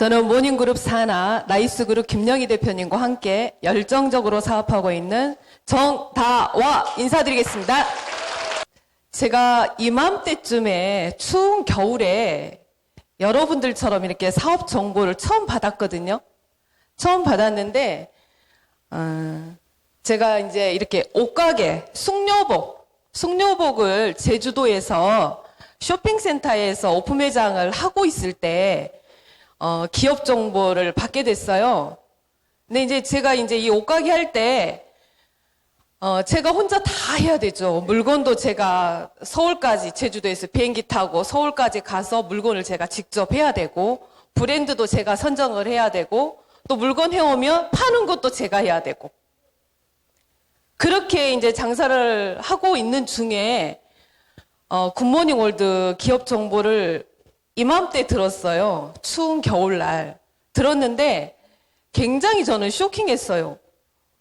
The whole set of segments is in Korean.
저는 모닝그룹 사나 라이스그룹 김영희 대표님과 함께 열정적으로 사업하고 있는 정다와 인사드리겠습니다. 제가 이맘때쯤에 추운 겨울에 여러분들처럼 이렇게 사업 정보를 처음 받았거든요. 처음 받았는데 제가 이제 이렇게 옷가게 숙녀복을 제주도에서 쇼핑센터에서 오픈 매장을 하고 있을 때 기업 정보를 받게 됐어요. 근데 이제 제가 이제 이 옷가게 할 때 제가 혼자 다 해야 되죠. 물건도 제가 서울까지 제주도에서 비행기 타고 서울까지 가서 물건을 제가 직접 해야 되고, 브랜드도 제가 선정을 해야 되고, 또 물건 해오면 파는 것도 제가 해야 되고, 그렇게 이제 장사를 하고 있는 중에 굿모닝 월드 기업 정보를 이맘때 들었어요. 추운 겨울날 들었는데 굉장히 저는 쇼킹했어요.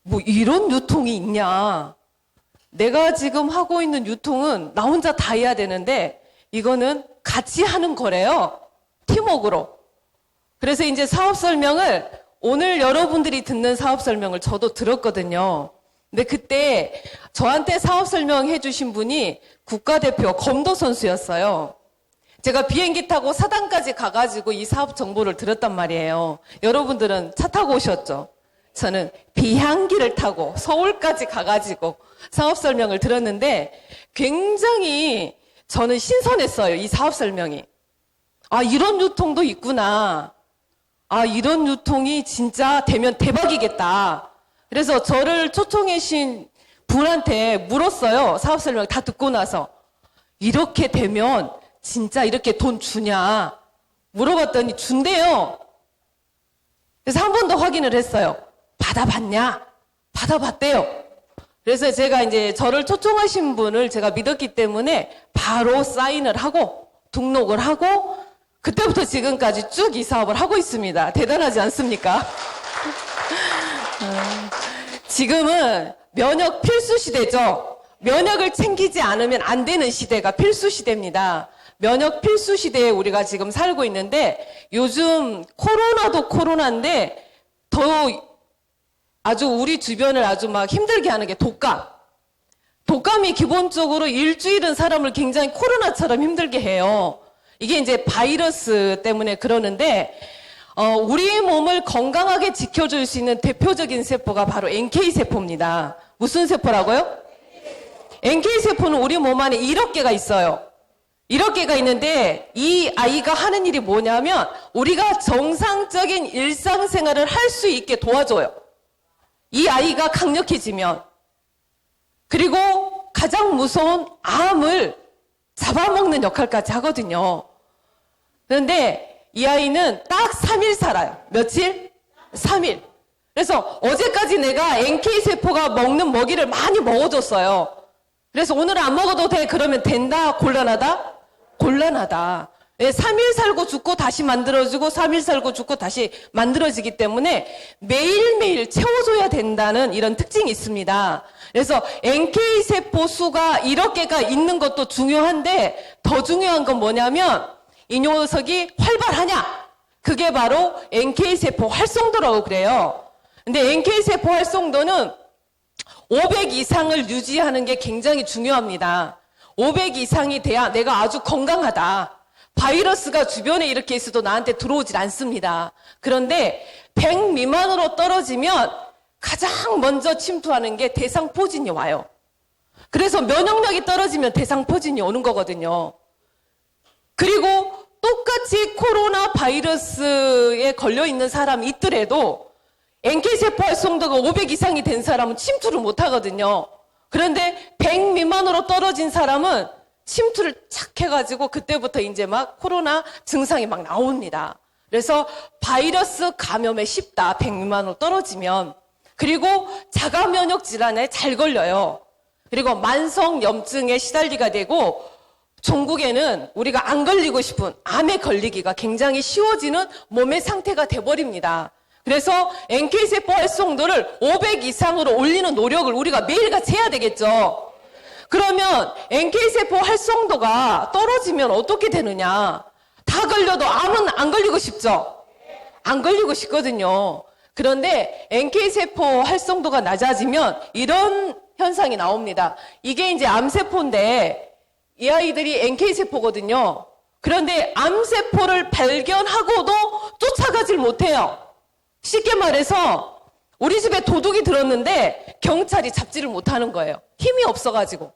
뭐 이런 유통이 있냐. 내가 지금 하고 있는 유통은 나 혼자 다 해야 되는데 이거는 같이 하는 거래요. 팀워크로. 그래서 이제 사업 설명을 오늘 여러분들이 듣는 사업 설명을 저도 들었거든요. 근데 그때 저한테 사업 설명해 주신 분이 국가대표 검도 선수였어요. 제가 비행기 타고 사당까지 가가지고 이 사업 정보를 들었단 말이에요. 여러분들은 차 타고 오셨죠? 저는 비행기를 타고 서울까지 가가지고 사업 설명을 들었는데 굉장히 저는 신선했어요. 이 사업 설명이. 아, 이런 유통도 있구나. 아, 이런 유통이 진짜 되면 대박이겠다. 그래서 저를 초청해 주신 분한테 물었어요. 사업 설명 다 듣고 나서. 이렇게 되면 진짜 이렇게 돈 주냐 물어봤더니 준대요. 그래서 한 번 더 확인을 했어요. 받아봤냐? 받아봤대요. 그래서 제가 이제 저를 초청하신 분을 제가 믿었기 때문에 바로 사인을 하고 등록을 하고 그때부터 지금까지 쭉 이 사업을 하고 있습니다. 대단하지 않습니까? 지금은 면역 필수 시대죠. 면역을 챙기지 않으면 안 되는 시대가 필수 시대입니다. 면역 필수 시대에 우리가 지금 살고 있는데 요즘 코로나도 코로나인데 더 아주 우리 주변을 아주 막 힘들게 하는 게 독감. 독감이 기본적으로 일주일은 사람을 굉장히 코로나처럼 힘들게 해요. 이게 이제 바이러스 때문에 그러는데 우리 몸을 건강하게 지켜줄 수 있는 대표적인 세포가 바로 NK세포입니다. 무슨 세포라고요? NK세포는 우리 몸 안에 1억 개가 있어요. 1억 개가 있는데 이 아이가 하는 일이 뭐냐면 우리가 정상적인 일상생활을 할 수 있게 도와줘요. 이 아이가 강력해지면. 그리고 가장 무서운 암을 잡아먹는 역할까지 하거든요. 그런데 이 아이는 딱 3일 살아요. 며칠? 3일. 그래서 어제까지 내가 NK세포가 먹는 먹이를 많이 먹어줬어요. 그래서 오늘 안 먹어도 돼. 그러면 된다? 곤란하다? 곤란하다. 3일 살고 죽고 다시 만들어지고 3일 살고 죽고 다시 만들어지기 때문에 매일매일 채워줘야 된다는 이런 특징이 있습니다. 그래서 NK세포 수가 1억 개가 있는 것도 중요한데 더 중요한 건 뭐냐면 이 녀석이 활발하냐? 그게 바로 NK세포 활성도라고 그래요. 근데 NK세포 활성도는 500 이상을 유지하는 게 굉장히 중요합니다. 500 이상이 돼야 내가 아주 건강하다. 바이러스가 주변에 이렇게 있어도 나한테 들어오질 않습니다. 그런데 100 미만으로 떨어지면 가장 먼저 침투하는 게 대상포진이 와요. 그래서 면역력이 떨어지면 대상포진이 오는 거거든요. 그리고 똑같이 코로나 바이러스에 걸려있는 사람이 있더라도 NK세포 활성도가 500 이상이 된 사람은 침투를 못 하거든요. 그런데 100 미만으로 떨어진 사람은 침투를 착 해가지고 그때부터 이제 막 코로나 증상이 막 나옵니다. 그래서 바이러스 감염에 쉽다. 100 미만으로 떨어지면. 그리고 자가 면역 질환에 잘 걸려요. 그리고 만성 염증에 시달리게 되고 종국에는 우리가 안 걸리고 싶은 암에 걸리기가 굉장히 쉬워지는 몸의 상태가 돼버립니다. 그래서 NK세포 활성도를 500 이상으로 올리는 노력을 우리가 매일같이 해야 되겠죠. 그러면 NK세포 활성도가 떨어지면 어떻게 되느냐? 다 걸려도 암은 안 걸리고 싶죠? 안 걸리고 싶거든요. 그런데 NK세포 활성도가 낮아지면 이런 현상이 나옵니다. 이게 이제 암세포인데 이 아이들이 NK세포거든요. 그런데 암세포를 발견하고도 쫓아가질 못해요. 쉽게 말해서 우리 집에 도둑이 들었는데 경찰이 잡지를 못하는 거예요. 힘이 없어가지고.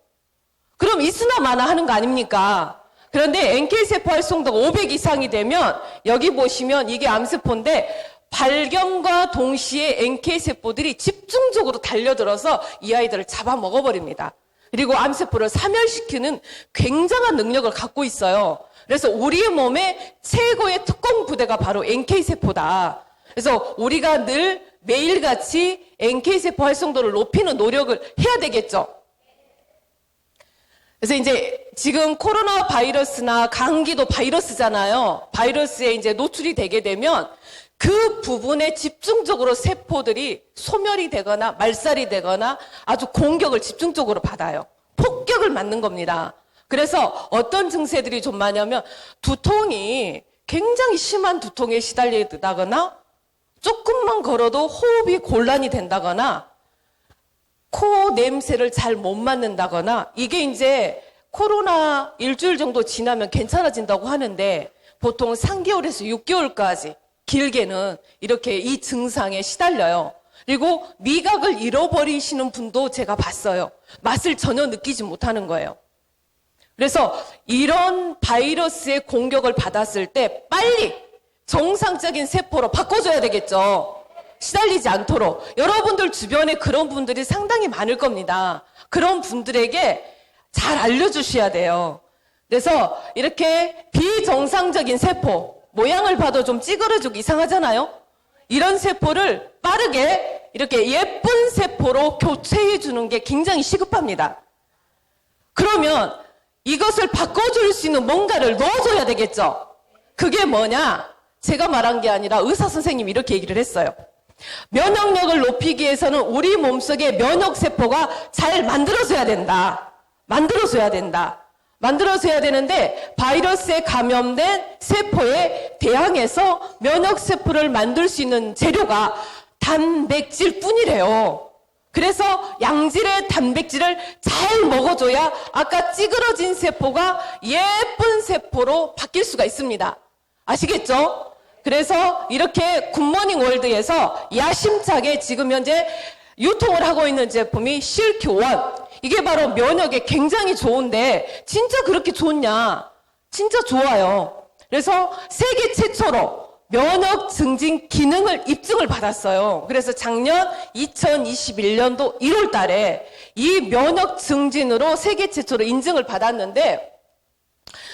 그럼 있으나 마나 하는 거 아닙니까? 그런데 NK세포 활성도가 500 이상이 되면 여기 보시면 이게 암세포인데 발견과 동시에 NK세포들이 집중적으로 달려들어서 이 아이들을 잡아먹어버립니다. 그리고 암세포를 사멸시키는 굉장한 능력을 갖고 있어요. 그래서 우리의 몸의 최고의 특공 부대가 바로 NK세포다. 그래서 우리가 늘 매일같이 NK세포 활성도를 높이는 노력을 해야 되겠죠. 그래서 이제 지금 코로나 바이러스나 감기도 바이러스잖아요. 바이러스에 이제 노출이 되게 되면 그 부분에 집중적으로 세포들이 소멸이 되거나 말살이 되거나 아주 공격을 집중적으로 받아요. 폭격을 맞는 겁니다. 그래서 어떤 증세들이 좀 많냐면 두통이 굉장히 심한 두통에 시달리다거나 조금만 걸어도 호흡이 곤란이 된다거나 코 냄새를 잘 못 맡는다거나 이게 이제 코로나 일주일 정도 지나면 괜찮아진다고 하는데 보통 3개월에서 6개월까지 길게는 이렇게 이 증상에 시달려요. 그리고 미각을 잃어버리시는 분도 제가 봤어요. 맛을 전혀 느끼지 못하는 거예요. 그래서 이런 바이러스의 공격을 받았을 때 빨리 정상적인 세포로 바꿔줘야 되겠죠. 시달리지 않도록. 여러분들 주변에 그런 분들이 상당히 많을 겁니다. 그런 분들에게 잘 알려주셔야 돼요. 그래서 이렇게 비정상적인 세포, 모양을 봐도 좀 찌그러지고 이상하잖아요. 이런 세포를 빠르게 이렇게 예쁜 세포로 교체해 주는 게 굉장히 시급합니다. 그러면 이것을 바꿔줄 수 있는 뭔가를 넣어줘야 되겠죠. 그게 뭐냐? 제가 말한 게 아니라 의사 선생님이 이렇게 얘기를 했어요. 면역력을 높이기 위해서는 우리 몸속에 면역세포가 잘 만들어져야 된다. 만들어져야 되는데 바이러스에 감염된 세포에 대항해서 면역세포를 만들 수 있는 재료가 단백질 뿐이래요. 그래서 양질의 단백질을 잘 먹어줘야 아까 찌그러진 세포가 예쁜 세포로 바뀔 수가 있습니다. 아시겠죠? 그래서 이렇게 굿모닝 월드에서 야심차게 지금 현재 유통을 하고 있는 제품이 실큐원. 이게 바로 면역에 굉장히 좋은데 진짜 그렇게 좋냐? 진짜 좋아요. 그래서 세계 최초로 면역 증진 기능을 입증을 받았어요. 그래서 작년 2021년도 1월 달에 이 면역 증진으로 세계 최초로 인증을 받았는데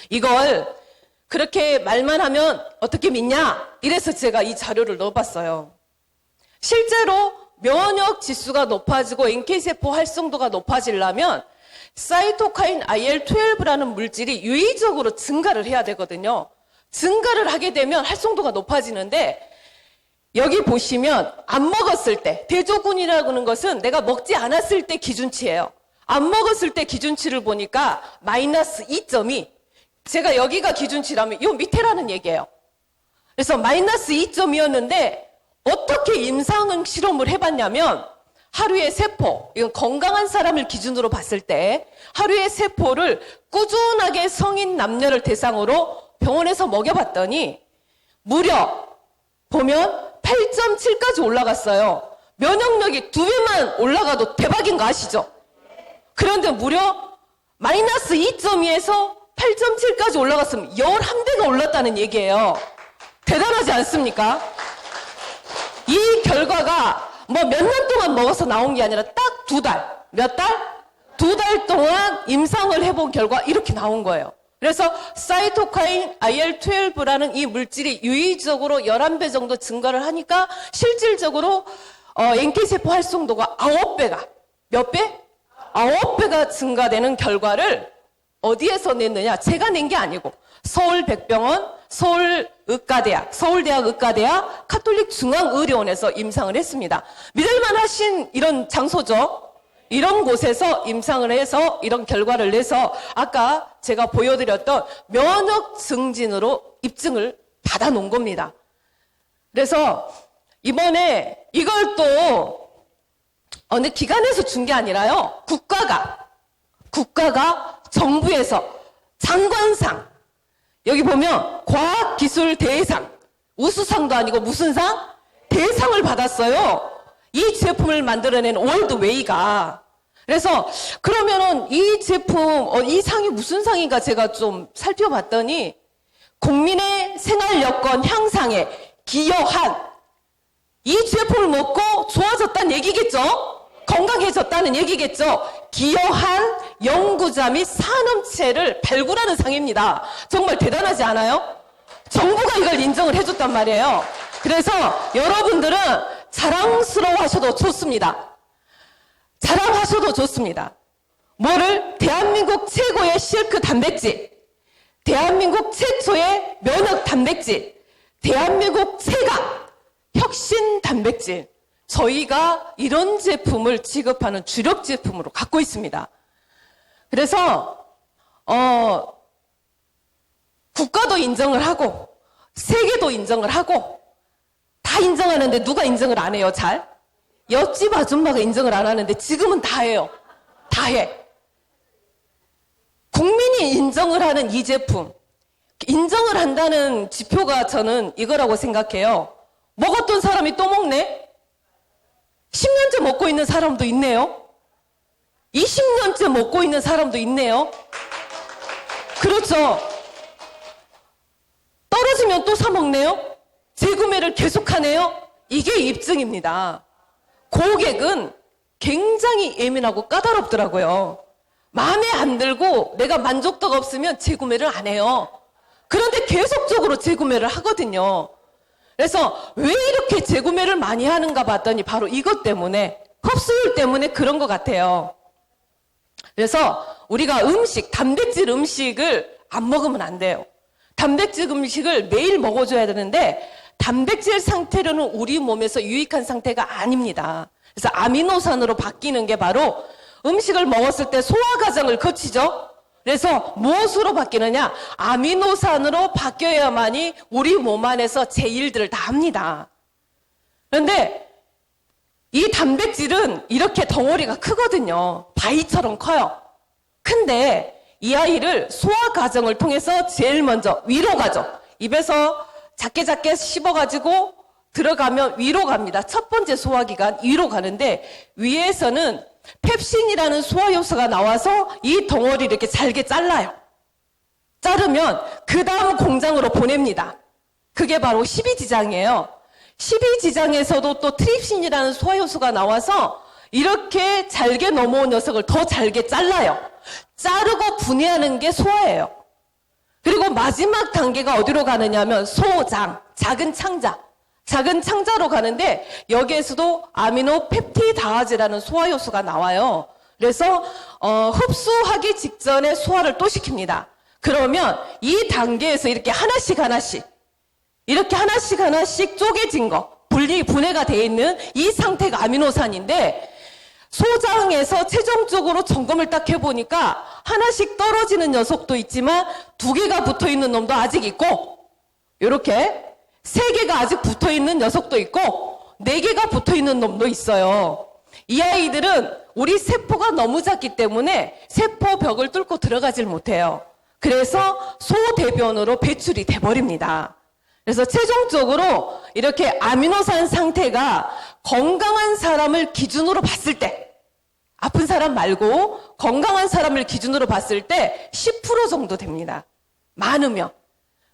이걸 그렇게 말만 하면 어떻게 믿냐? 이래서 제가 이 자료를 넣어봤어요. 실제로 면역 지수가 높아지고 NK세포 활성도가 높아지려면 사이토카인 IL-12라는 물질이 유의적으로 증가를 해야 되거든요. 증가를 하게 되면 활성도가 높아지는데 여기 보시면 안 먹었을 때 대조군이라고 하는 것은 내가 먹지 않았을 때 기준치예요. 안 먹었을 때 기준치를 보니까 마이너스 2.2. 제가 여기가 기준치라면 이 밑에라는 얘기예요. 그래서 마이너스 2.2였는데 어떻게 임상 실험을 해봤냐면 하루에 세포, 이건 건강한 사람을 기준으로 봤을 때 하루에 세포를 꾸준하게 성인 남녀를 대상으로 병원에서 먹여봤더니 무려 보면 8.7까지 올라갔어요. 면역력이 2배만 올라가도 대박인 거 아시죠? 그런데 무려 마이너스 2.2에서 8.7까지 올라갔으면 11배가 올랐다는 얘기예요. 대단하지 않습니까? 이 결과가 뭐 몇 년 동안 먹어서 나온 게 아니라 딱 2달. 몇 달? 2달 동안 임상을 해본 결과 이렇게 나온 거예요. 그래서 사이토카인 IL-12라는 이 물질이 유의적으로 11배 정도 증가를 하니까 실질적으로 NK세포 활성도가 9배가 몇 배? 9배가 증가되는 결과를 어디에서 냈느냐? 제가 낸 게 아니고 서울백병원, 서울의과대학, 서울대학 의과대학, 가톨릭중앙의료원에서 임상을 했습니다. 믿을만 하신 이런 장소죠. 이런 곳에서 임상을 해서 이런 결과를 내서 아까 제가 보여드렸던 면역 증진으로 입증을 받아놓은 겁니다. 그래서 이번에 이걸 또 어느 기관에서 준 게 아니라요. 국가가 정부에서 장관상, 여기 보면 과학기술대상, 우수상도 아니고 무슨 상? 대상을 받았어요. 이 제품을 만들어낸 월드웨이가. 그래서 그러면은 이 제품, 이 상이 무슨 상인가 제가 좀 살펴봤더니 국민의 생활 여건 향상에 기여한, 이 제품을 먹고 좋아졌다는 얘기겠죠? 건강해졌다는 얘기겠죠? 기여한 연구자 및 산업체를 발굴하는 상입니다. 정말 대단하지 않아요? 정부가 이걸 인정을 해줬단 말이에요. 그래서 여러분들은 자랑스러워하셔도 좋습니다. 자랑하셔도 좋습니다. 뭐를? 대한민국 최고의 실크 단백질, 대한민국 최초의 면역 단백질, 대한민국 최강 혁신 단백질, 저희가 이런 제품을 취급하는 주력 제품으로 갖고 있습니다. 그래서 국가도 인정을 하고 세계도 인정을 하고 다 인정하는데 누가 인정을 안 해요? 잘? 옆집 아줌마가 인정을 안 하는데 지금은 다 해요. 다 해. 국민이 인정을 하는 이 제품, 인정을 한다는 지표가 저는 이거라고 생각해요. 먹었던 사람이 또 먹네? 10년째 먹고 있는 사람도 있네요. 20년째 먹고 있는 사람도 있네요. 그렇죠. 떨어지면 또 사 먹네요. 재구매를 계속하네요. 이게 입증입니다. 고객은 굉장히 예민하고 까다롭더라고요. 마음에 안 들고 내가 만족도가 없으면 재구매를 안 해요. 그런데 계속적으로 재구매를 하거든요. 그래서 왜 이렇게 재구매를 많이 하는가 봤더니 바로 이것 때문에, 흡수율 때문에 그런 것 같아요. 그래서 우리가 단백질 음식을 안 먹으면 안 돼요. 단백질 음식을 매일 먹어줘야 되는데 단백질 상태로는 우리 몸에서 유익한 상태가 아닙니다. 그래서 아미노산으로 바뀌는 게 바로 음식을 먹었을 때 소화 과정을 거치죠. 그래서 무엇으로 바뀌느냐? 아미노산으로 바뀌어야만이 우리 몸 안에서 제 일들을 다 합니다. 그런데 이 단백질은 이렇게 덩어리가 크거든요. 바위처럼 커요. 근데 이 아이를 소화 과정을 통해서 제일 먼저 위로 가죠. 입에서 작게 씹어가지고 들어가면 위로 갑니다. 첫 번째 소화기관 위로 가는데 위에서는 펩신이라는 소화 효소가 나와서 이 덩어리를 이렇게 잘게 잘라요. 자르면 그 다음 공장으로 보냅니다. 그게 바로 12지장이에요. 12지장에서도 또 트립신이라는 소화 효소가 나와서 이렇게 잘게 넘어온 녀석을 더 잘게 잘라요. 자르고 분해하는 게 소화예요. 그리고 마지막 단계가 어디로 가느냐면 소장, 작은 창자로 가는데 여기에서도 아미노 펩티다아제라는 소화 효소가 나와요. 그래서 흡수하기 직전에 소화를 또 시킵니다. 그러면 이 단계에서 이렇게 하나씩 쪼개진 거, 분해가 돼 있는 이 상태가 아미노산인데 소장에서 최종적으로 점검을 딱 해보니까 하나씩 떨어지는 녀석도 있지만 2개가 붙어있는 놈도 아직 있고, 이렇게 3개가 아직 붙어있는 녀석도 있고 4개가 붙어있는 놈도 있어요. 이 아이들은 우리 세포가 너무 작기 때문에 세포벽을 뚫고 들어가질 못해요. 그래서 소대변으로 배출이 돼버립니다. 그래서 최종적으로 이렇게 아미노산 상태가 건강한 사람을 기준으로 봤을 때, 아픈 사람 말고 건강한 사람을 기준으로 봤을 때 10% 정도 됩니다. 많으면.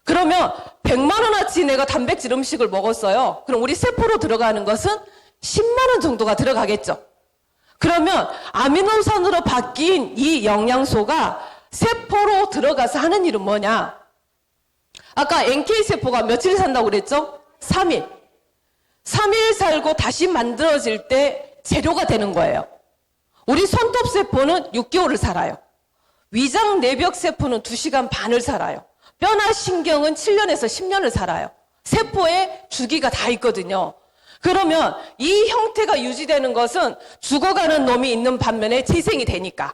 그러면 100만 원어치 내가 단백질 음식을 먹었어요. 그럼 우리 세포로 들어가는 것은 10만 원 정도가 들어가겠죠. 그러면 아미노산으로 바뀐 이 영양소가 세포로 들어가서 하는 일은 뭐냐? 아까 NK세포가 며칠 산다고 그랬죠? 3일. 3일 살고 다시 만들어질 때 재료가 되는 거예요. 우리 손톱세포는 6개월을 살아요. 위장 내벽세포는 2시간 반을 살아요. 뼈나 신경은 7년에서 10년을 살아요. 세포에 주기가 다 있거든요. 그러면 이 형태가 유지되는 것은 죽어가는 놈이 있는 반면에 재생이 되니까.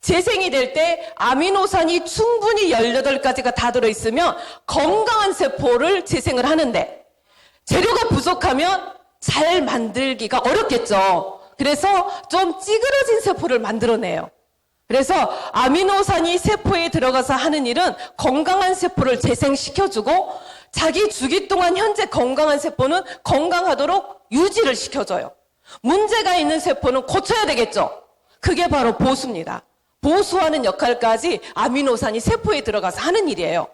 재생이 될 때 아미노산이 충분히 18가지가 다 들어있으면 건강한 세포를 재생을 하는데, 재료가 부족하면 잘 만들기가 어렵겠죠. 그래서 좀 찌그러진 세포를 만들어내요. 그래서 아미노산이 세포에 들어가서 하는 일은 건강한 세포를 재생시켜주고 자기 주기 동안 현재 건강한 세포는 건강하도록 유지를 시켜줘요. 문제가 있는 세포는 고쳐야 되겠죠. 그게 바로 보수입니다. 보수하는 역할까지 아미노산이 세포에 들어가서 하는 일이에요.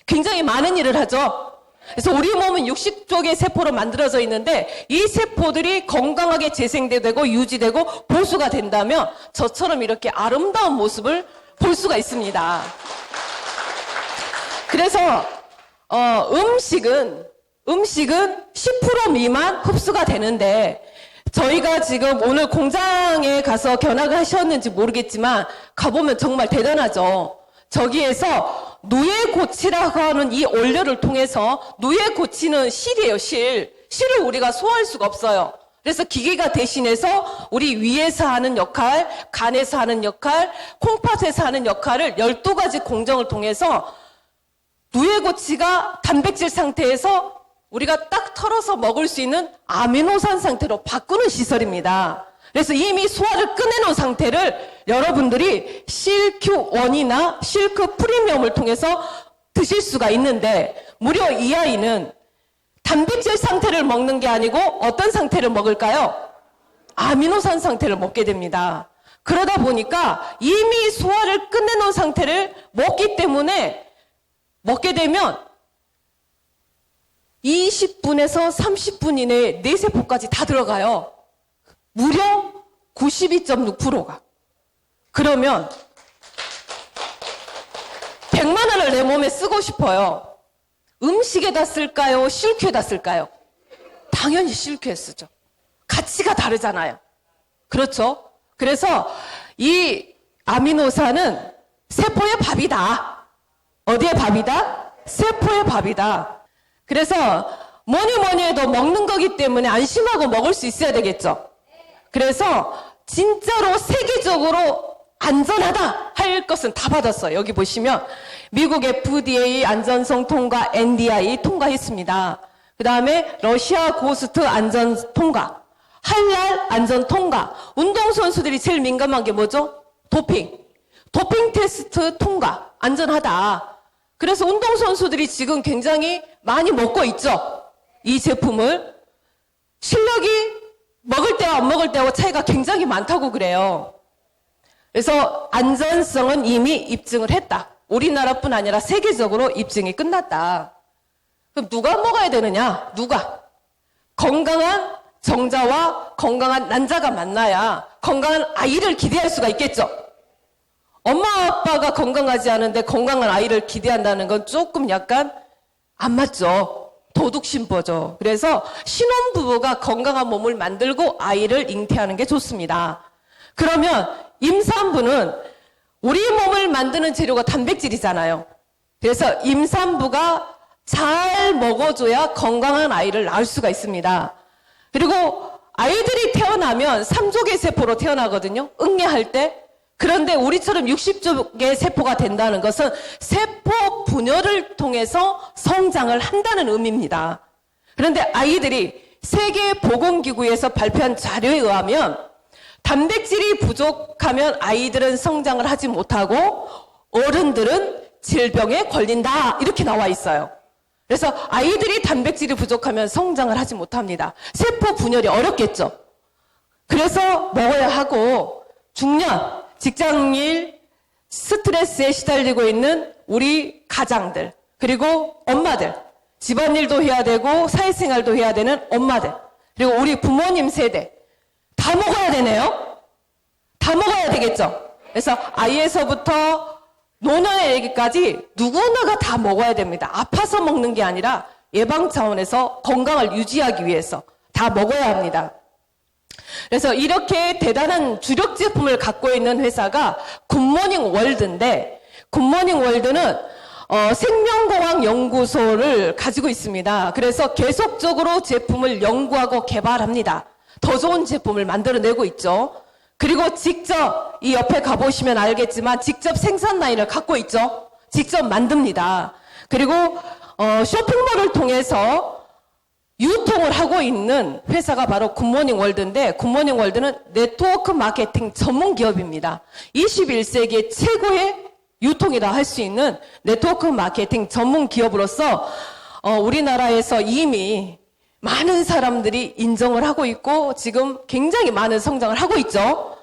굉장히 많은 일을 하죠. 그래서 우리 몸은 60쪽의 세포로 만들어져 있는데 이 세포들이 건강하게 재생되고 유지되고 보수가 된다면 저처럼 이렇게 아름다운 모습을 볼 수가 있습니다. 그래서 음식은 10% 미만 흡수가 되는데 저희가 지금 오늘 공장에 가서 견학을 하셨는지 모르겠지만 가보면 정말 대단하죠. 저기에서 누에고치라고 하는 이 원료를 통해서 누에고치는 실이에요, 실. 실을 우리가 소화할 수가 없어요. 그래서 기계가 대신해서 우리 위에서 하는 역할, 간에서 하는 역할, 콩팥에서 하는 역할을 12가지 공정을 통해서 누에고치가 단백질 상태에서 우리가 딱 털어서 먹을 수 있는 아미노산 상태로 바꾸는 시설입니다. 그래서 이미 소화를 끝내놓은 상태를 여러분들이 실큐1이나 실크 프리미엄을 통해서 드실 수가 있는데 무려 이 아이는 단백질 상태를 먹는 게 아니고 어떤 상태를 먹을까요? 아미노산 상태를 먹게 됩니다. 그러다 보니까 이미 소화를 끝내놓은 상태를 먹기 때문에 먹게 되면 20분에서 30분 이내에 뇌세포까지 다 들어가요. 무려 92.6%가. 그러면 100만 원을 내 몸에 쓰고 싶어요. 음식에다 쓸까요? 실큐에다 쓸까요? 당연히 실큐에 쓰죠. 가치가 다르잖아요. 그렇죠? 그래서 이 아미노산은 세포의 밥이다. 어디의 밥이다? 세포의 밥이다. 그래서 뭐니 해도 먹는 거기 때문에 안심하고 먹을 수 있어야 되겠죠. 그래서 진짜로 세계적으로 안전하다 할 것은 다 받았어요. 여기 보시면 미국 FDA 안전성 통과 NDI 통과했습니다. 그 다음에 러시아 고스트 안전 통과, 할랄 안전 통과. 운동선수들이 제일 민감한 게 뭐죠? 도핑 테스트 통과, 안전하다. 그래서 운동선수들이 지금 굉장히 많이 먹고 있죠. 이 제품을. 실력이 먹을 때와 안 먹을 때와 차이가 굉장히 많다고 그래요. 그래서 안전성은 이미 입증을 했다. 우리나라뿐 아니라 세계적으로 입증이 끝났다. 그럼 누가 먹어야 되느냐? 누가? 건강한 정자와 건강한 난자가 만나야 건강한 아이를 기대할 수가 있겠죠. 엄마 아빠가 건강하지 않은데 건강한 아이를 기대한다는 건 조금 약간 안 맞죠. 도둑심보죠. 그래서 신혼부부가 건강한 몸을 만들고 아이를 잉태하는 게 좋습니다. 그러면 임산부는 우리 몸을 만드는 재료가 단백질이잖아요. 그래서 임산부가 잘 먹어줘야 건강한 아이를 낳을 수가 있습니다. 그리고 아이들이 태어나면 3족의 세포로 태어나거든요. 응애할 때. 그런데 우리처럼 60쪽의 세포가 된다는 것은 세포 분열을 통해서 성장을 한다는 의미입니다. 그런데 아이들이 세계보건기구에서 발표한 자료에 의하면 단백질이 부족하면 아이들은 성장을 하지 못하고 어른들은 질병에 걸린다. 이렇게 나와 있어요. 그래서 아이들이 단백질이 부족하면 성장을 하지 못합니다. 세포 분열이 어렵겠죠. 그래서 먹어야 하고 중년, 직장일, 스트레스에 시달리고 있는 우리 가장들, 그리고 엄마들, 집안일도 해야 되고 사회생활도 해야 되는 엄마들, 그리고 우리 부모님 세대 다 먹어야 되네요. 다 먹어야 되겠죠. 그래서 아이에서부터 노년의 얘기까지 누구나가 다 먹어야 됩니다. 아파서 먹는 게 아니라 예방 차원에서 건강을 유지하기 위해서 다 먹어야 합니다. 그래서 이렇게 대단한 주력 제품을 갖고 있는 회사가 굿모닝 월드인데, 굿모닝 월드는 생명공학 연구소를 가지고 있습니다. 그래서 계속적으로 제품을 연구하고 개발합니다. 더 좋은 제품을 만들어내고 있죠. 그리고 직접 이 옆에 가보시면 알겠지만 직접 생산 라인을 갖고 있죠. 직접 만듭니다. 그리고 쇼핑몰을 통해서 유통을 하고 있는 회사가 바로 굿모닝 월드인데, 굿모닝 월드는 네트워크 마케팅 전문 기업입니다. 21세기의 최고의 유통이라 할 수 있는 네트워크 마케팅 전문 기업으로서 우리나라에서 이미 많은 사람들이 인정을 하고 있고 지금 굉장히 많은 성장을 하고 있죠.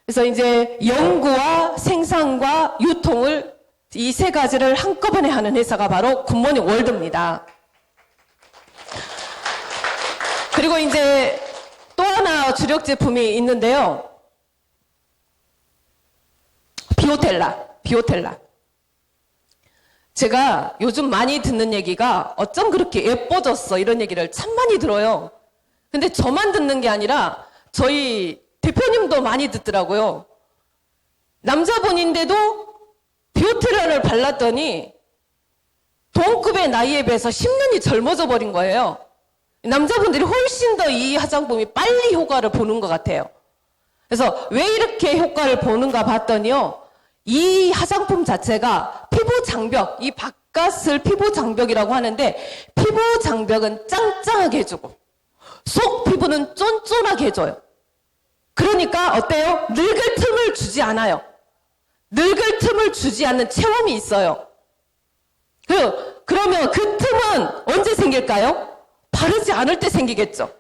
그래서 이제 연구와 생산과 유통을 이 세 가지를 한꺼번에 하는 회사가 바로 굿모닝 월드입니다. 그리고 이제 또 하나 주력 제품이 있는데요. 비오텔라. 제가 요즘 많이 듣는 얘기가 어쩜 그렇게 예뻐졌어 이런 얘기를 참 많이 들어요. 근데 저만 듣는 게 아니라 저희 대표님도 많이 듣더라고요. 남자분인데도 비오텔라를 발랐더니 동급의 나이에 비해서 10년이 젊어져 버린 거예요. 남자분들이 훨씬 더 이 화장품이 빨리 효과를 보는 것 같아요. 그래서 왜 이렇게 효과를 보는가 봤더니요. 이 화장품 자체가 피부 장벽, 이 바깥을 피부 장벽이라고 하는데 피부 장벽은 짱짱하게 해주고 속 피부는 쫀쫀하게 해줘요. 그러니까 어때요? 늙을 틈을 주지 않아요. 늙을 틈을 주지 않는 체험이 있어요. 그러면 그 틈은 언제 생길까요? 바르지 않을 때 생기겠죠.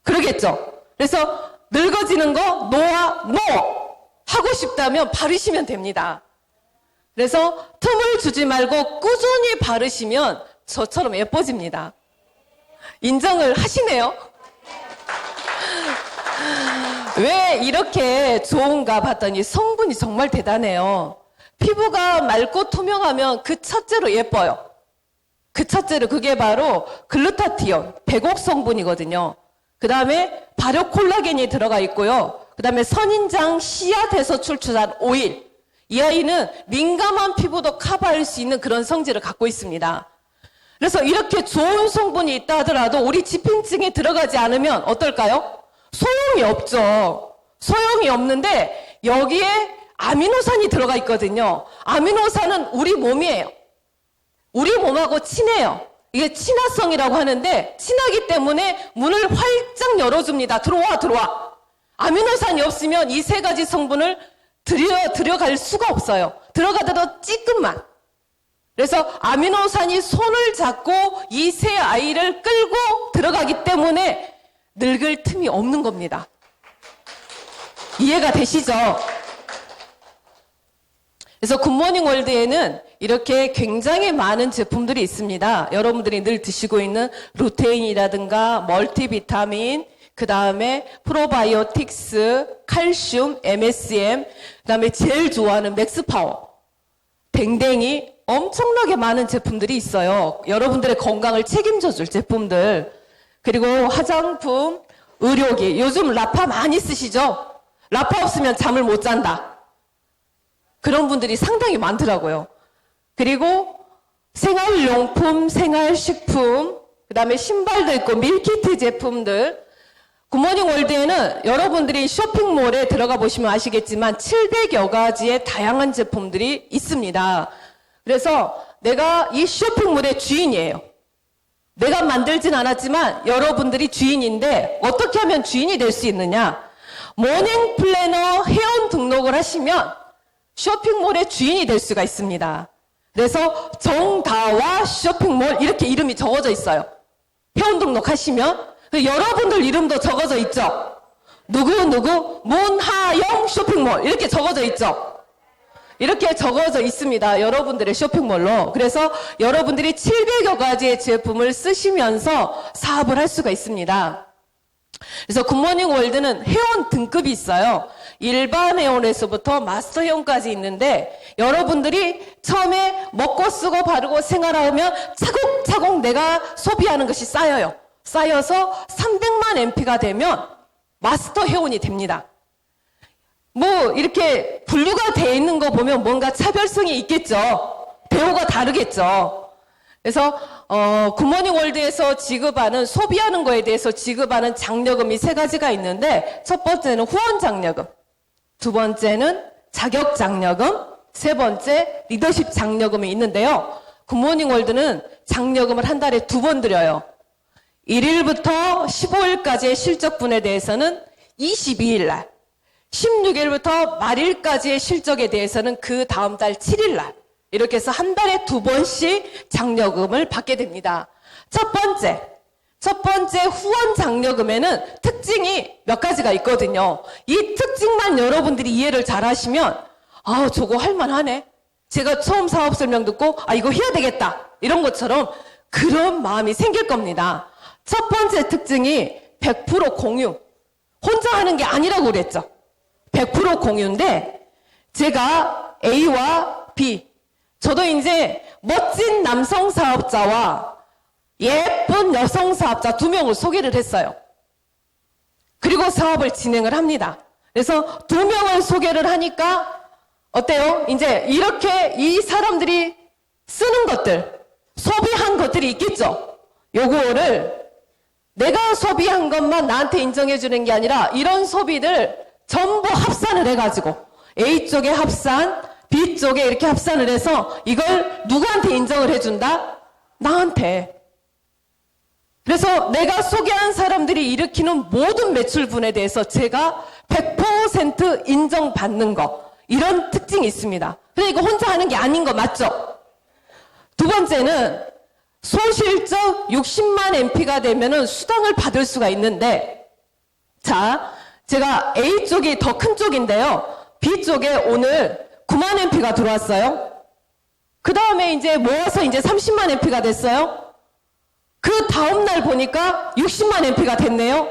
그러겠죠. 그래서 늙어지는 거 노 하고 싶다면 바르시면 됩니다. 그래서 틈을 주지 말고 꾸준히 바르시면 저처럼 예뻐집니다. 인정을 하시네요. 왜 이렇게 좋은가 봤더니 성분이 정말 대단해요. 피부가 맑고 투명하면 그 첫째로 예뻐요. 그 첫째로 그게 바로 글루타티온, 백옥 성분이거든요. 그 다음에 발효 콜라겐이 들어가 있고요. 그 다음에 선인장 씨앗에서 출출한 오일. 이 아이는 민감한 피부도 커버할 수 있는 그런 성질을 갖고 있습니다. 그래서 이렇게 좋은 성분이 있다 하더라도 우리 지핀증에 들어가지 않으면 어떨까요? 소용이 없죠. 소용이 없는데 여기에 아미노산이 들어가 있거든요. 아미노산은 우리 몸이에요. 우리 몸하고 친해요. 이게 친화성이라고 하는데 친하기 때문에 문을 활짝 열어줍니다. 들어와. 아미노산이 없으면 이 세 가지 성분을 들여갈 수가 없어요. 들어가더라도 찌끔만. 그래서 아미노산이 손을 잡고 이 세 아이를 끌고 들어가기 때문에 늙을 틈이 없는 겁니다. 이해가 되시죠? 그래서 굿모닝 월드에는 이렇게 굉장히 많은 제품들이 있습니다. 여러분들이 늘 드시고 있는 루테인이라든가 멀티비타민, 그 다음에 프로바이오틱스, 칼슘, MSM, 그 다음에 제일 좋아하는 맥스파워, 댕댕이 엄청나게 많은 제품들이 있어요. 여러분들의 건강을 책임져줄 제품들. 그리고 화장품, 의료기. 요즘 라파 많이 쓰시죠? 라파 없으면 잠을 못 잔다. 그런 분들이 상당히 많더라고요. 그리고 생활용품, 생활식품, 그 다음에 신발도 있고 밀키트 제품들. 굿모닝 월드에는 여러분들이 쇼핑몰에 들어가 보시면 아시겠지만 700여 가지의 다양한 제품들이 있습니다. 그래서 내가 이 쇼핑몰의 주인이에요. 내가 만들진 않았지만 여러분들이 주인인데 어떻게 하면 주인이 될 수 있느냐? 모닝 플래너 회원 등록을 하시면 쇼핑몰의 주인이 될 수가 있습니다. 그래서 정다와 쇼핑몰 이렇게 이름이 적어져 있어요. 회원 등록하시면 여러분들 이름도 적어져 있죠. 누구 문하영 쇼핑몰 이렇게 적어져 있죠. 이렇게 적어져 있습니다. 여러분들의 쇼핑몰로. 그래서 여러분들이 700여 가지의 제품을 쓰시면서 사업을 할 수가 있습니다. 그래서 굿모닝 월드는 회원 등급이 있어요. 일반 회원에서부터 마스터 회원까지 있는데 여러분들이 처음에 먹고 쓰고 바르고 생활하면 차곡차곡 내가 소비하는 것이 쌓여요. 쌓여서 300만 MP가 되면 마스터 회원이 됩니다. 뭐 이렇게 분류가 되어 있는 거 보면 뭔가 차별성이 있겠죠. 대우가 다르겠죠. 그래서 굿모닝 월드에서 지급하는 소비하는 거에 대해서 지급하는 장려금이 3가지가 있는데 첫 번째는 후원 장려금, 두 번째는 자격 장려금, 세 번째 리더십 장려금이 있는데요. 굿모닝 월드는 장려금을 한 달에 2번 드려요. 1일부터 15일까지의 실적분에 대해서는 22일 날, 16일부터 말일까지의 실적에 대해서는 그 다음 달 7일 날, 이렇게 해서 한 달에 2번씩 장려금을 받게 됩니다. 첫 번째 후원 장려금에는 특징이 몇 가지가 있거든요. 이 특징만 여러분들이 이해를 잘 하시면, 아, 저거 할만하네. 제가 처음 사업 설명 듣고, 아, 이거 해야 되겠다. 이런 것처럼 그런 마음이 생길 겁니다. 첫 번째 특징이 100% 공유. 혼자 하는 게 아니라고 그랬죠. 100% 공유인데, 제가 A와 B, 저도 이제 멋진 남성 사업자와 예쁜 여성 사업자 2명을 소개를 했어요. 그리고 사업을 진행을 합니다. 그래서 2명을 소개를 하니까 어때요? 이제 이렇게 이 사람들이 쓰는 것들, 소비한 것들이 있겠죠? 요거를 내가 소비한 것만 나한테 인정해 주는 게 아니라 이런 소비들 전부 합산을 해가지고 A 쪽에 합산, B 쪽에 이렇게 합산을 해서 이걸 누구한테 인정을 해준다? 나한테. 그래서 내가 소개한 사람들이 일으키는 모든 매출분에 대해서 제가 100% 인정받는 거, 이런 특징이 있습니다. 근데 이거 혼자 하는 게 아닌 거 맞죠? 두 번째는 소실적 60만 MP가 되면은 수당을 받을 수가 있는데, 자, 제가 A 쪽이 더 큰 쪽인데요. B 쪽에 오늘 9만 MP가 들어왔어요. 그 다음에 이제 모아서 이제 30만 MP가 됐어요. 그 다음날 보니까 60만 MP가 됐네요.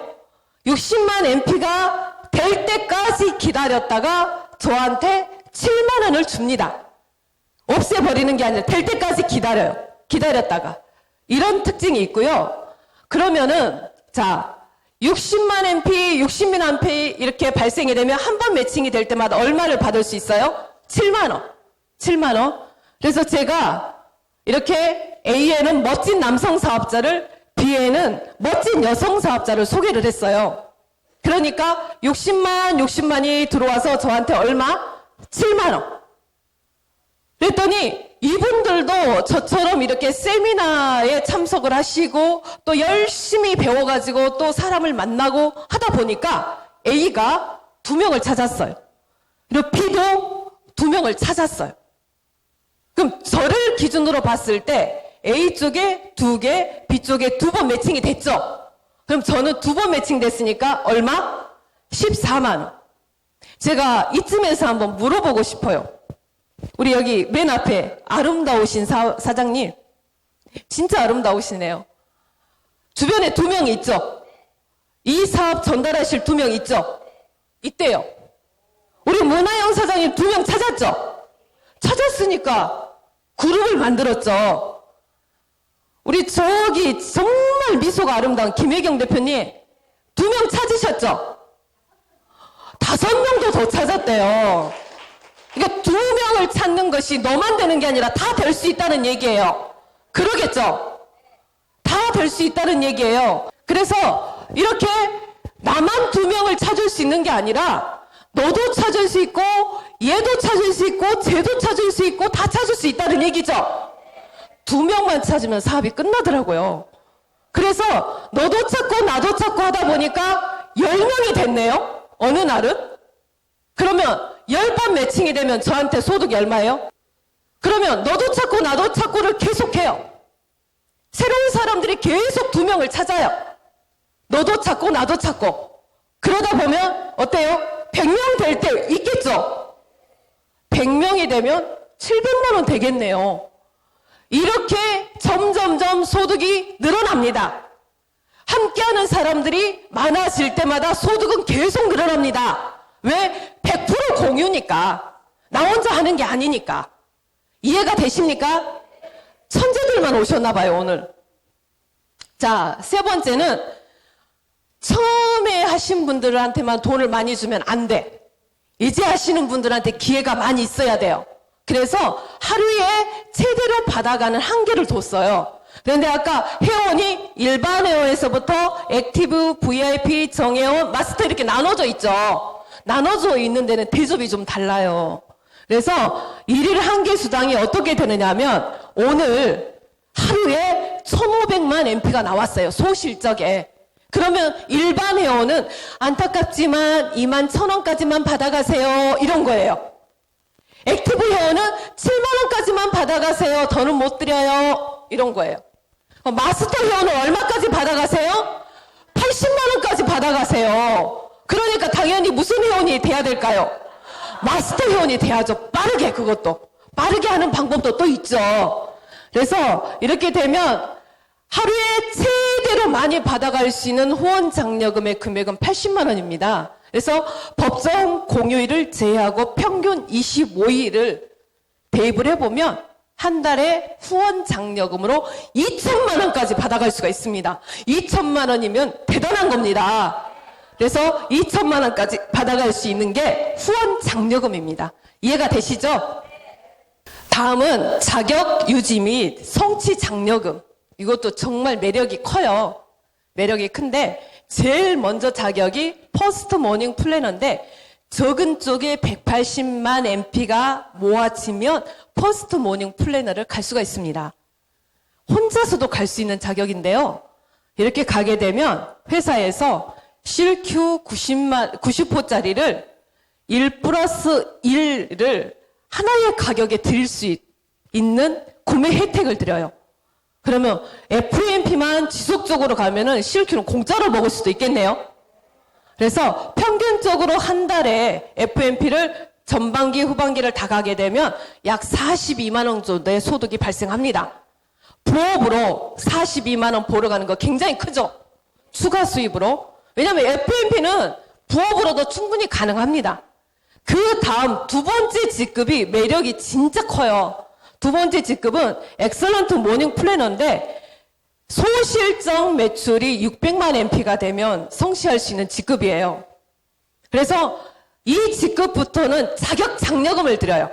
60만 MP가 될 때까지 기다렸다가 저한테 7만 원을 줍니다. 없애버리는 게 아니라 될 때까지 기다려요. 기다렸다가. 이런 특징이 있고요. 그러면은 자, 60만 MP, 60만 MP 이렇게 발생이 되면 한 번 매칭이 될 때마다 얼마를 받을 수 있어요? 7만 원. 7만 원. 그래서 제가 이렇게 A에는 멋진 남성 사업자를, B에는 멋진 여성 사업자를 소개를 했어요. 그러니까 60만이 들어와서 저한테 얼마? 7만 원. 그랬더니 이분들도 저처럼 이렇게 세미나에 참석을 하시고 또 열심히 배워가지고 또 사람을 만나고 하다 보니까 A가 2명을 찾았어요. 그리고 B도 2명을 찾았어요. 그럼 저를 기준으로 봤을 때 A 쪽에 2개, B 쪽에 2번 매칭이 됐죠? 그럼 저는 2번 매칭 됐으니까 얼마? 14만 원. 제가 이쯤에서 한번 물어보고 싶어요. 우리 여기 맨 앞에 아름다우신 사장님, 진짜 아름다우시네요. 주변에 2명이 있죠? 이 사업 전달하실 2명 있죠? 있대요. 우리 문화영 사장님 2명 찾았죠? 찾았으니까 그룹을 만들었죠. 우리 저기 정말 미소가 아름다운 김혜경 대표님 2명 찾으셨죠? 5명도 더 찾았대요. 그러니까 2명을 찾는 것이 너만 되는 게 아니라 다 될 수 있다는 얘기예요. 그러겠죠? 다 될 수 있다는 얘기예요. 그래서 이렇게 나만 2명을 찾을 수 있는 게 아니라 너도 찾을 수 있고 얘도 찾을 수 있고 쟤도 찾을 수 있고 다 찾을 수 있다는 얘기죠. 2명만 찾으면 사업이 끝나더라고요. 그래서 너도 찾고 나도 찾고 하다 보니까 10명이 됐네요. 어느 날은. 그러면 10번 매칭이 되면 저한테 소득이 얼마예요? 그러면 너도 찾고 나도 찾고를 계속해요. 새로운 사람들이 계속 2명을 찾아요. 너도 찾고 나도 찾고. 그러다 보면 어때요? 100명 될 때 있겠죠? 100명이 되면 700만 원 되겠네요. 이렇게 점점점 소득이 늘어납니다. 함께하는 사람들이 많아질 때마다 소득은 계속 늘어납니다. 왜? 100% 공유니까. 나 혼자 하는 게 아니니까. 이해가 되십니까? 천재들만 오셨나 봐요, 오늘. 자, 세 번째는 처음에 하신 분들한테만 돈을 많이 주면 안 돼. 이제 하시는 분들한테 기회가 많이 있어야 돼요. 그래서 하루에 최대로 받아가는 한계를 뒀어요. 그런데 아까 회원이 일반 회원에서부터 액티브, VIP, 정회원, 마스터 이렇게 나눠져 있죠. 나눠져 있는 데는 대접이 좀 달라요. 그래서 일일 한계 수당이 어떻게 되느냐 하면 오늘 하루에 1500만 MP가 나왔어요. 소실적에. 그러면 일반 회원은 안타깝지만 21,000원까지만 받아가세요. 이런 거예요. 액티브 회원은 7만원까지만 받아가세요. 더는 못 드려요. 이런 거예요. 마스터 회원은 얼마까지 받아가세요? 80만원까지 받아가세요. 그러니까 당연히 무슨 회원이 돼야 될까요? 마스터 회원이 돼야죠. 빠르게, 그것도. 빠르게 하는 방법도 또 있죠. 그래서 이렇게 되면 하루에 최대로 많이 받아갈 수 있는 후원 장려금의 금액은 80만 원입니다. 그래서 법정 공휴일을 제외하고 평균 25일을 대입을 해보면 한 달에 후원 장려금으로 2천만 원까지 받아갈 수가 있습니다. 2천만 원이면 대단한 겁니다. 그래서 2천만 원까지 받아갈 수 있는 게 후원 장려금입니다. 이해가 되시죠? 다음은 자격 유지 및 성취 장려금. 이것도 정말 매력이 커요. 매력이 큰데 제일 먼저 자격이 퍼스트 모닝 플래너인데 적은 쪽에 180만 MP가 모아지면 퍼스트 모닝 플래너를 갈 수가 있습니다. 혼자서도 갈 수 있는 자격인데요. 이렇게 가게 되면 회사에서 CQ 90호짜리를 1+1을 하나의 가격에 드릴 수 있는 구매 혜택을 드려요. 그러면 FMP만 지속적으로 가면은 CQ는 공짜로 먹을 수도 있겠네요. 그래서 평균적으로 한 달에 FMP를 전반기, 후반기를 다 가게 되면 약 42만 원 정도의 소득이 발생합니다. 부업으로 42만 원 보러 가는 거 굉장히 크죠? 추가 수입으로. 왜냐하면 FMP는 부업으로도 충분히 가능합니다. 그 다음 두 번째 직급이 매력이 진짜 커요. 두 번째 직급은 엑설런트 모닝 플래너인데 소실적 매출이 600만 MP가 되면 성취할 수 있는 직급이에요. 그래서 이 직급부터는 자격 장려금을 드려요.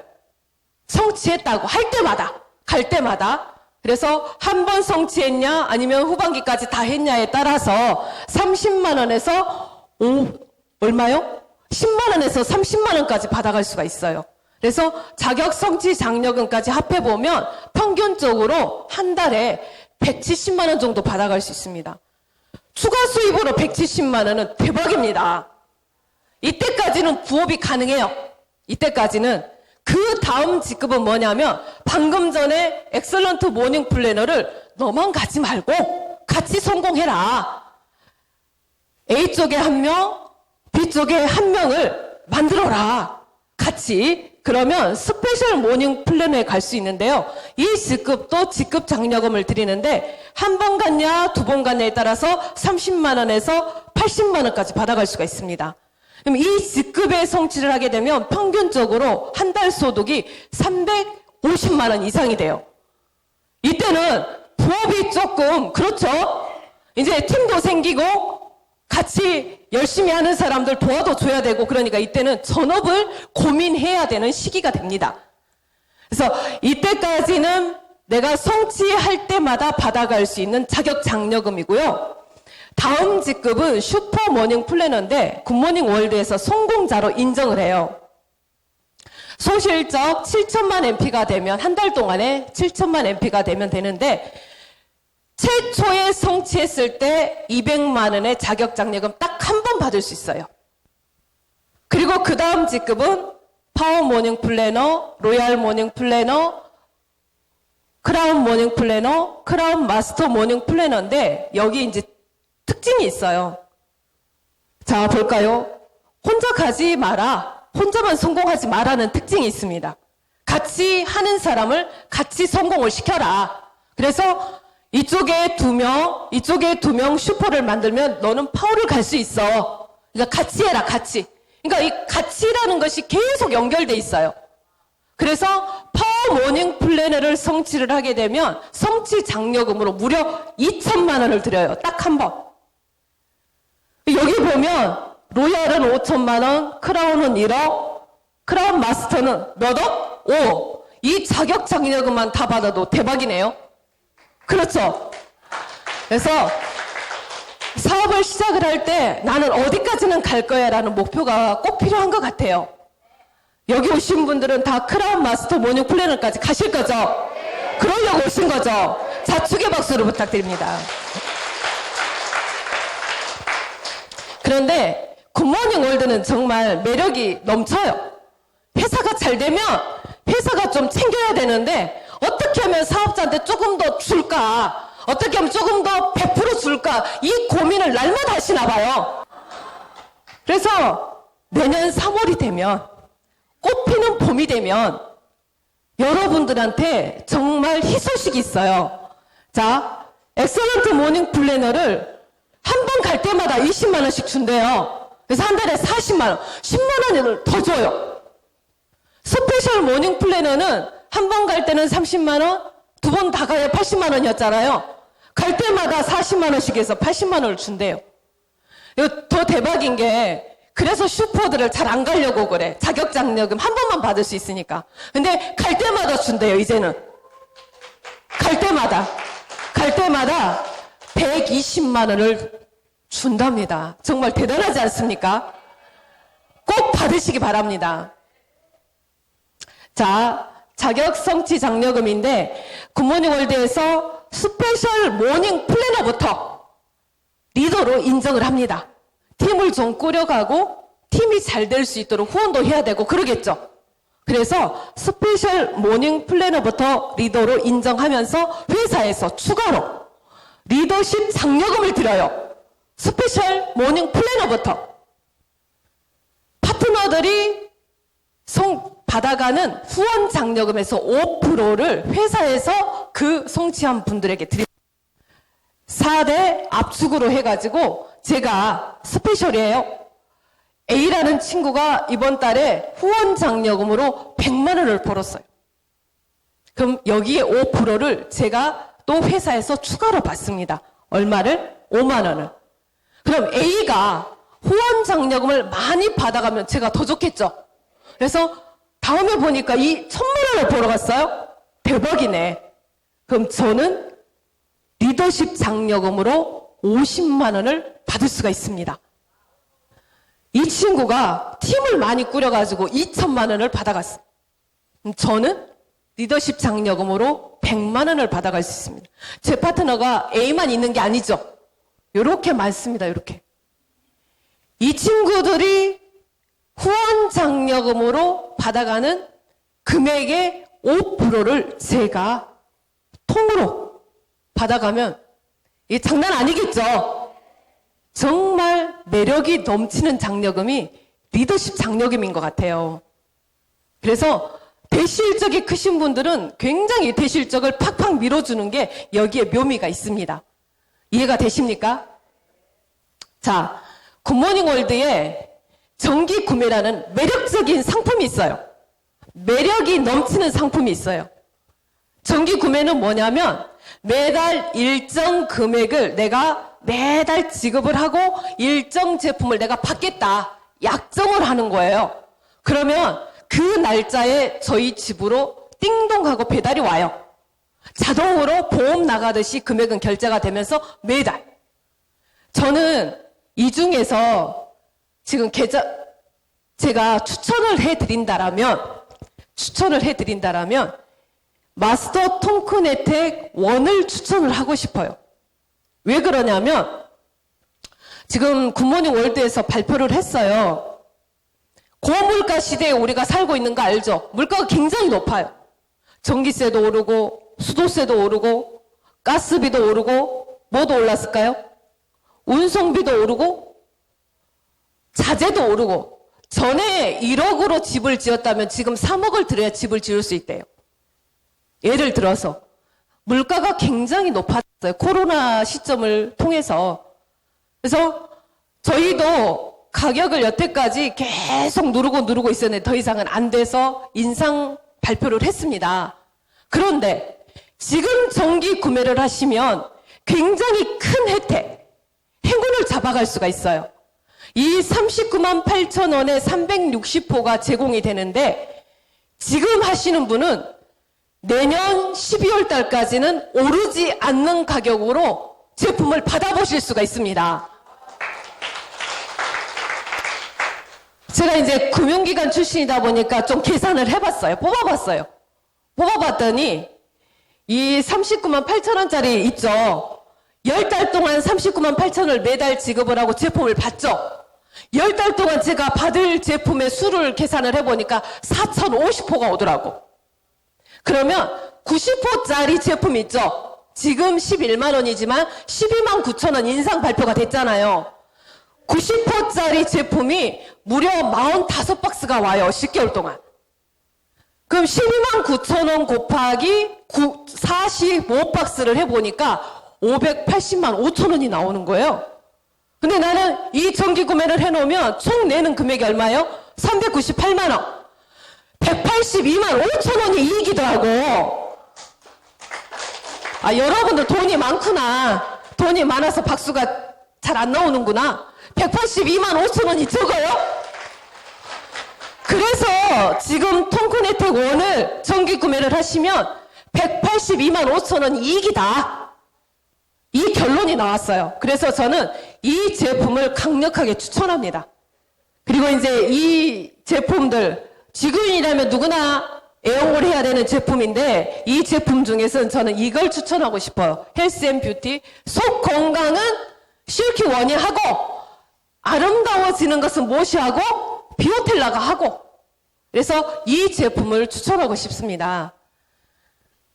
성취했다고 할 때마다, 갈 때마다. 그래서 한 번 성취했냐 아니면 후반기까지 다 했냐에 따라서 30만 원에서 얼마요? 10만 원에서 30만 원까지 받아갈 수가 있어요. 그래서 자격 성취 장려금까지 합해보면 평균적으로 한 달에 170만 원 정도 받아갈 수 있습니다. 추가 수입으로 170만 원은 대박입니다. 이때까지는 부업이 가능해요. 이때까지는. 그 다음 직급은 뭐냐면 방금 전에 엑설런트 모닝 플래너를 너만 가지 말고 같이 성공해라. A쪽에 한 명, B쪽에 한 명을 만들어라. 같이. 그러면 스페셜 모닝 플래너에 갈 수 있는데요. 이 직급도 직급 장려금을 드리는데 한 번 갔냐 두 번 갔냐에 따라서 30만 원에서 80만 원까지 받아갈 수가 있습니다. 그럼 이 직급에 성취를 하게 되면 평균적으로 한 달 소득이 350만 원 이상이 돼요. 이때는 부업이 조금 그렇죠. 이제 팀도 생기고 같이 열심히 하는 사람들 도와도 줘야 되고 그러니까 이때는 전업을 고민해야 되는 시기가 됩니다. 그래서 이때까지는 내가 성취할 때마다 받아갈 수 있는 자격 장려금이고요. 다음 직급은 슈퍼 모닝 플래너인데 굿모닝 월드에서 성공자로 인정을 해요. 소실적 7천만 MP가 되면 한 달 동안에 7천만 MP가 되면 되는데 최초에 성취했을 때 200만 원의 자격 장려금 딱 한 번 받을 수 있어요. 그리고 그 다음 직급은 파워 모닝 플래너, 로얄 모닝 플래너, 크라운 모닝 플래너, 크라운 마스터 모닝 플래너인데 여기 이제 특징이 있어요. 자, 볼까요? 혼자 가지 마라. 혼자만 성공하지 마라는 특징이 있습니다. 같이 하는 사람을 같이 성공을 시켜라. 그래서 이쪽에 두 명 슈퍼를 만들면 너는 파워를 갈 수 있어. 그러니까 같이 해라, 같이. 그러니까 이 같이라는 것이 계속 연결돼 있어요. 그래서 파워 모닝 플래너를 성취를 하게 되면 성취 장려금으로 무려 2천만 원을 드려요. 딱 한 번. 여기 보면 로얄은 5천만 원, 크라운은 1억, 크라운 마스터는 몇 억? 5억. 이 자격 장려금만 다 받아도 대박이네요. 그렇죠. 그래서 사업을 시작을 할 때 나는 어디까지는 갈 거야 라는 목표가 꼭 필요한 것 같아요. 여기 오신 분들은 다 크라운 마스터 모닝 플래너까지 가실 거죠? 그러려고 오신 거죠? 자축의 박수를 부탁드립니다. 그런데 굿모닝 월드는 정말 매력이 넘쳐요. 회사가 잘 되면 회사가 좀 챙겨야 되는데 어떻게 하면 사업자한테 조금 더 줄까? 어떻게 하면 조금 더 100% 줄까? 이 고민을 날마다 하시나 봐요. 그래서 내년 3월이 되면 꽃피는 봄이 되면 여러분들한테 정말 희소식이 있어요. 자, 엑셀런트 모닝 플래너를 한 번 갈 때마다 20만 원씩 준대요. 그래서 한 달에 40만 원, 10만 원을 더 줘요. 스페셜 모닝 플래너는 한 번 갈 때는 30만 원, 두 번 다 가야 80만 원이었잖아요. 갈 때마다 40만 원씩 해서 80만 원을 준대요. 이거 더 대박인 게 그래서 슈퍼들을 잘 안 가려고 그래. 자격장려금 한 번만 받을 수 있으니까. 근데 갈 때마다 준대요, 이제는. 갈 때마다 120만 원을 준답니다. 정말 대단하지 않습니까? 꼭 받으시기 바랍니다. 자, 자격 성취 장려금인데 굿모닝 월드에서 스페셜 모닝 플래너부터 리더로 인정을 합니다. 팀을 좀 꾸려가고 팀이 잘 될 수 있도록 후원도 해야 되고 그러겠죠. 그래서 스페셜 모닝 플래너부터 리더로 인정하면서 회사에서 추가로 리더십 장려금을 드려요. 스페셜 모닝 플래너부터. 파트너들이 받아가는 후원 장려금에서 5%를 회사에서 그 성취한 분들에게 드립니다. 4대 압축으로 해가지고 제가 스페셜이에요. A라는 친구가 이번 달에 후원 장려금으로 100만 원을 벌었어요. 그럼 여기에 5%를 제가 또 회사에서 추가로 받습니다. 얼마를? 5만 원을. 그럼 A가 후원 장려금을 많이 받아가면 제가 더 좋겠죠? 그래서 다음에 보니까 이 1,000만 원을 벌어갔어요? 대박이네. 그럼 저는 리더십 장려금으로 50만 원을 받을 수가 있습니다. 이 친구가 팀을 많이 꾸려가지고 2천만 원을 받아갔어요. 저는 리더십 장려금으로 100만 원을 받아갈 수 있습니다. 제 파트너가 A만 있는 게 아니죠. 요렇게 많습니다. 요렇게. 이 친구들이 후원 장려금으로 받아가는 금액의 5%를 제가 통으로 받아가면 이게 장난 아니겠죠? 정말 매력이 넘치는 장려금이 리더십 장려금인 것 같아요. 그래서 대실적이 크신 분들은 굉장히 대실적을 팍팍 밀어주는 게 여기에 묘미가 있습니다. 이해가 되십니까? 자, 굿모닝 월드에 정기 구매라는 매력적인 상품이 있어요. 매력이 넘치는 상품이 있어요. 정기 구매는 뭐냐면 매달 일정 금액을 내가 매달 지급을 하고 일정 제품을 내가 받겠다. 약정을 하는 거예요. 그러면 그 날짜에 저희 집으로 띵동하고 배달이 와요. 자동으로 보험 나가듯이 금액은 결제가 되면서 매달. 저는 이 중에서 지금 제가 추천을 해드린다라면 마스터 통큰 혜택 1을 추천을 하고 싶어요. 왜 그러냐면 지금 굿모닝 월드에서 발표를 했어요. 고물가 시대에 우리가 살고 있는 거 알죠? 물가가 굉장히 높아요. 전기세도 오르고 수도세도 오르고 가스비도 오르고 뭐도 올랐을까요? 운송비도 오르고 자재도 오르고 전에 1억으로 집을 지었다면 지금 3억을 들여야 집을 지을 수 있대요. 예를 들어서 물가가 굉장히 높아졌어요. 코로나 시점을 통해서. 그래서 저희도 가격을 여태까지 계속 누르고 있었는데 더 이상은 안 돼서 인상 발표를 했습니다. 그런데 지금 정기 구매를 하시면 굉장히 큰 혜택, 행운을 잡아갈 수가 있어요. 이 39만 8천 원에 360호가 제공이 되는데 지금 하시는 분은 내년 12월 달까지는 오르지 않는 가격으로 제품을 받아보실 수가 있습니다. 제가 이제 금융기관 출신이다 보니까 좀 계산을 해봤어요. 뽑아봤더니 이 39만 8천 원짜리 있죠? 10달 동안 39만 8천을 매달 지급을 하고 제품을 받죠? 10달 동안 제가 받을 제품의 수를 계산을 해보니까 4,050호가 오더라고. 그러면 90호짜리 제품 있죠? 지금 11만 원이지만 12만 9천 원 인상 발표가 됐잖아요. 90호짜리 제품이 무려 45박스가 와요. 10개월 동안. 그럼 12만 9천 원 곱하기 45박스를 해보니까 580만 5천 원이 나오는 거예요. 근데 나는 이 정기 구매를 해놓으면 총 내는 금액이 얼마예요? 398만 원. 182만 5천 원이 이익이더라고. 아, 여러분들 돈이 많구나. 돈이 많아서 박수가 잘 안 나오는구나. 182만 5천 원이 적어요? 그래서 지금 통큰 혜택 1을 정기 구매를 하시면 182만 5천 원 이익이다. 이 결론이 나왔어요. 그래서 저는 이 제품을 강력하게 추천합니다. 그리고 이제 이 제품들, 지구인이라면 누구나 애용을 해야 되는 제품인데 이 제품 중에서는 저는 이걸 추천하고 싶어요. 헬스앤뷰티. 속 건강은 실키원이 하고 아름다워지는 것은 무엇이 하고 비오텔라가 하고. 그래서 이 제품을 추천하고 싶습니다.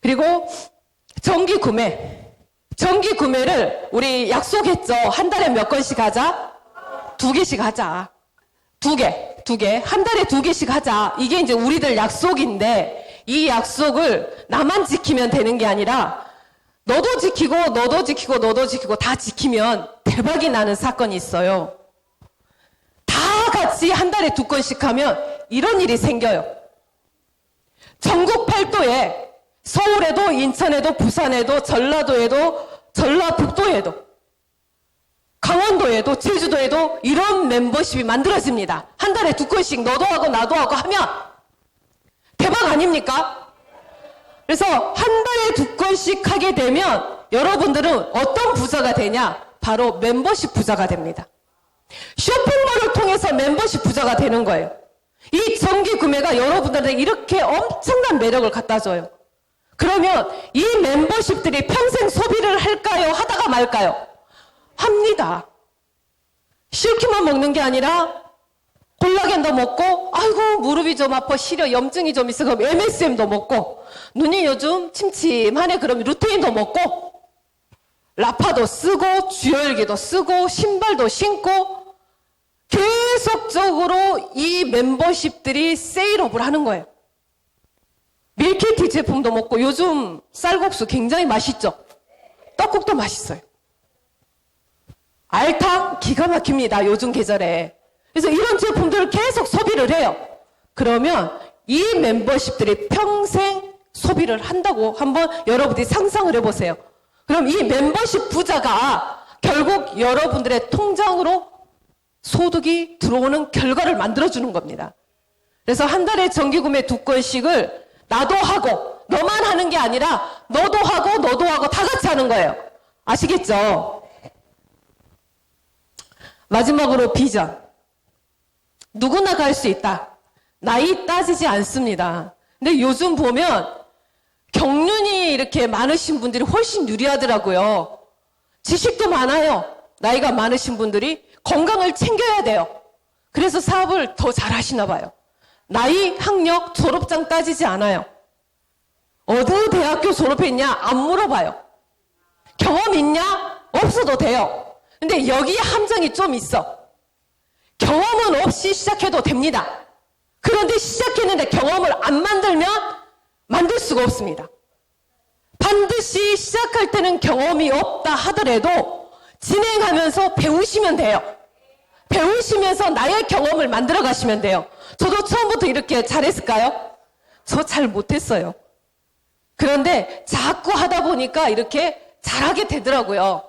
그리고 정기 구매를 우리 약속했죠. 한 달에 몇 건씩 하자? 2개씩 하자. 2개. 한 달에 2개씩 하자. 이게 이제 우리들 약속인데 이 약속을 나만 지키면 되는 게 아니라 너도 지키고 다 지키면 대박이 나는 사건이 있어요. 다 같이 한 달에 2건씩 하면 이런 일이 생겨요. 전국 팔도에 서울에도 인천에도 부산에도 전라도에도 전라북도에도 강원도에도 제주도에도 이런 멤버십이 만들어집니다. 한 달에 2건씩 너도 하고 나도 하고 하면 대박 아닙니까? 그래서 한 달에 2건씩 하게 되면 여러분들은 어떤 부자가 되냐? 바로 멤버십 부자가 됩니다. 쇼핑몰을 통해서 멤버십 부자가 되는 거예요. 이 정기 구매가 여러분들한테 이렇게 엄청난 매력을 갖다 줘요. 그러면 이 멤버십들이 평생 소비를 할까요? 하다가 말까요? 합니다. 실키만 먹는 게 아니라 콜라겐도 먹고 아이고 무릎이 좀 아파 시려 염증이 좀 있어 그럼 MSM도 먹고 눈이 요즘 침침하네 그럼 루테인도 먹고 라파도 쓰고 주혈기도 쓰고 신발도 신고 계속적으로 이 멤버십들이 세일업을 하는 거예요. 밀키티 제품도 먹고 요즘 쌀국수 굉장히 맛있죠? 떡국도 맛있어요. 알탕 기가 막힙니다. 요즘 계절에. 그래서 이런 제품들을 계속 소비를 해요. 그러면 이 멤버십들이 평생 소비를 한다고 한번 여러분들이 상상을 해보세요. 그럼 이 멤버십 부자가 결국 여러분들의 통장으로 소득이 들어오는 결과를 만들어주는 겁니다. 그래서 한 달에 정기구매 2건씩을 나도 하고 너만 하는 게 아니라 너도 하고 다 같이 하는 거예요. 아시겠죠? 마지막으로 비전. 누구나 갈 수 있다. 나이 따지지 않습니다. 근데 요즘 보면 경륜이 이렇게 많으신 분들이 훨씬 유리하더라고요. 지식도 많아요. 나이가 많으신 분들이 건강을 챙겨야 돼요. 그래서 사업을 더 잘하시나 봐요. 나이, 학력, 졸업장 따지지 않아요. 어느 대학교 졸업했냐? 안 물어봐요. 경험 있냐? 없어도 돼요. 근데 여기에 함정이 좀 있어. 경험은 없이 시작해도 됩니다. 그런데 시작했는데 경험을 안 만들면 만들 수가 없습니다. 반드시 시작할 때는 경험이 없다 하더라도 진행하면서 배우시면 돼요. 배우시면서 나의 경험을 만들어 가시면 돼요. 저도 처음부터 이렇게 잘했을까요? 저 잘 못했어요. 그런데 자꾸 하다 보니까 이렇게 잘하게 되더라고요.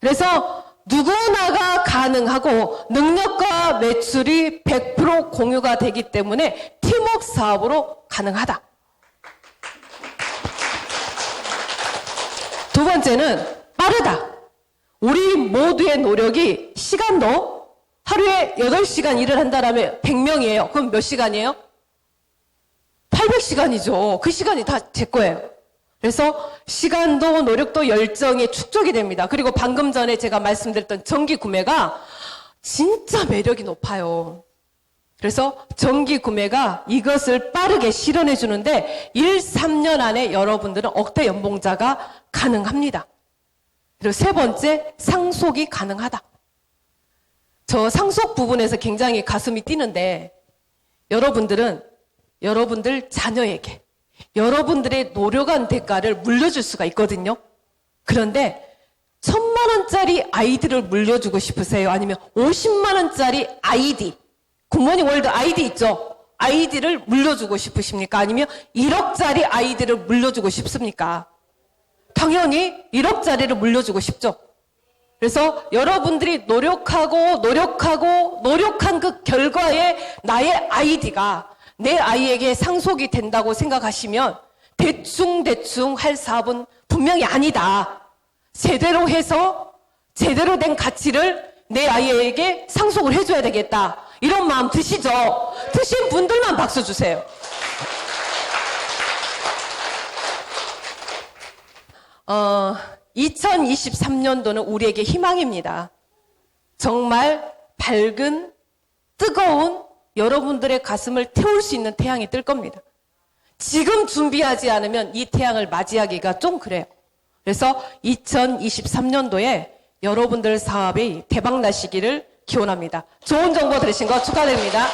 그래서 누구나가 가능하고 능력과 매출이 100% 공유가 되기 때문에 팀워크 사업으로 가능하다. 두 번째는 빠르다. 우리 모두의 노력이 시간도 하루에 8시간 일을 한다면 100명이에요. 그럼 몇 시간이에요? 800시간이죠. 그 시간이 다 제 거예요. 그래서 시간도 노력도 열정이 축적이 됩니다. 그리고 방금 전에 제가 말씀드렸던 전기 구매가 진짜 매력이 높아요. 그래서 전기 구매가 이것을 빠르게 실현해 주는데 1, 3년 안에 여러분들은 억대 연봉자가 가능합니다. 그리고 세 번째, 상속이 가능하다. 저 상속 부분에서 굉장히 가슴이 뛰는데 여러분들 자녀에게 여러분들의 노력한 대가를 물려줄 수가 있거든요. 그런데 1,000만 원짜리 아이디를 물려주고 싶으세요? 아니면 50만 원짜리 아이디, 굿모닝 월드 아이디 있죠? 아이디를 물려주고 싶으십니까? 아니면 1억짜리 아이디를 물려주고 싶습니까? 당연히 1억짜리를 물려주고 싶죠. 그래서 여러분들이 노력한 그 결과에 나의 아이디가 내 아이에게 상속이 된다고 생각하시면 대충 할 사업은 분명히 아니다. 제대로 해서 제대로 된 가치를 내 아이에게 상속을 해줘야 되겠다. 이런 마음 드시죠? 드신 분들만 박수 주세요. 2023년도는 우리에게 희망입니다. 정말 밝은, 뜨거운 여러분들의 가슴을 태울 수 있는 태양이 뜰 겁니다. 지금 준비하지 않으면 이 태양을 맞이하기가 좀 그래요. 그래서 2023년도에 여러분들 사업이 대박 나시기를 기원합니다. 좋은 정보 들으신 거 축하드립니다.